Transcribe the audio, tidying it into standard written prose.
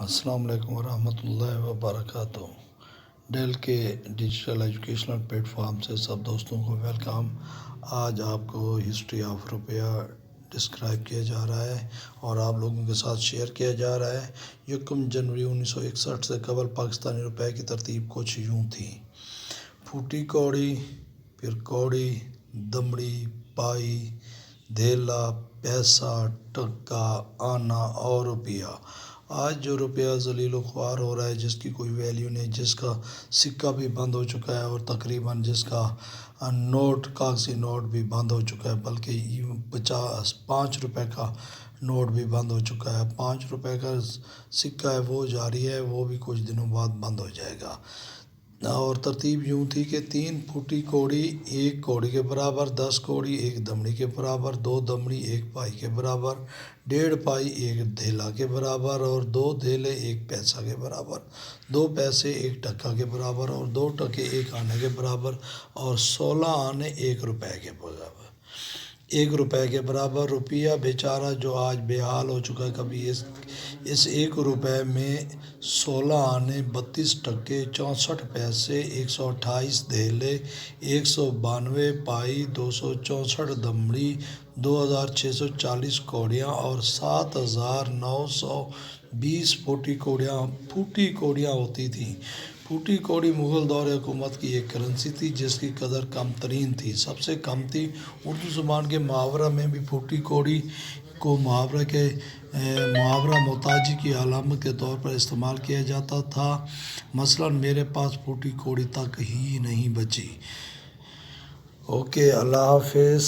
السلام علیکم ورحمۃ اللہ وبرکاتہ۔ ڈیل کے ڈیجیٹل ایجوکیشنل پلیٹ فارم سے سب دوستوں کو ویلکم۔ آج آپ کو ہسٹری آف روپیہ ڈسکرائب کیا جا رہا ہے اور آپ لوگوں کے ساتھ شیئر کیا جا رہا ہے۔ 1 جنوری 1961 سے قبل پاکستانی روپے کی ترتیب کچھ یوں تھی: پھوٹی کوڑی، پھر کوڑی، دمڑی، پائی، دھیلا، پیسہ، ٹکا، آنا اور روپیہ۔ آج جو روپیہ ذلیل و خوار ہو رہا ہے، جس کی کوئی ویلیو نہیں، جس کا سکہ بھی بند ہو چکا ہے اور تقریباً جس کا کاغذی نوٹ بھی بند ہو چکا ہے، بلکہ 5 روپے کا نوٹ بھی بند ہو چکا ہے۔ 5 روپے کا سکہ ہے وہ جاری ہے، وہ بھی کچھ دنوں بعد بند ہو جائے گا۔ اور ترتیب یوں تھی کہ 3 پھوٹی کوڑی 1 کوڑی کے برابر، 10 کوڑی 1 دمڑی کے برابر، 2 دمڑی 1 پائی کے برابر، 1.5 پائی 1 دھیلا کے برابر اور 2 دھیلے 1 پیسہ کے برابر، 2 پیسے 1 ٹکا کے برابر اور 2 ٹکے 1 آنے کے برابر اور 16 آنے 1 روپے کے برابر۔ 1 روپے کے برابر روپیہ بیچارہ جو آج بے حال ہو چکا ہے، کبھی اس 1 روپے میں 16 آنے، 32 ٹکے، 64 پیسے، 128 دھیلے، 192 پائی، 264 دمڑی، 2640 کوڑیاں اور 7920 پھوٹی کوڑیاں ہوتی تھیں۔ پھوٹی کوڑی مغل دور حکومت کی ایک کرنسی تھی جس کی قدر کم ترین تھی، سب سے کم تھی۔ اردو زبان کے محاورہ میں بھی پھوٹی کوڑی کو محاورہ محتاجی کی علامت کے طور پر استعمال کیا جاتا تھا، مثلاً میرے پاس پھوٹی کوڑی تک ہی نہیں بچی۔ اوکے، اللہ حافظ۔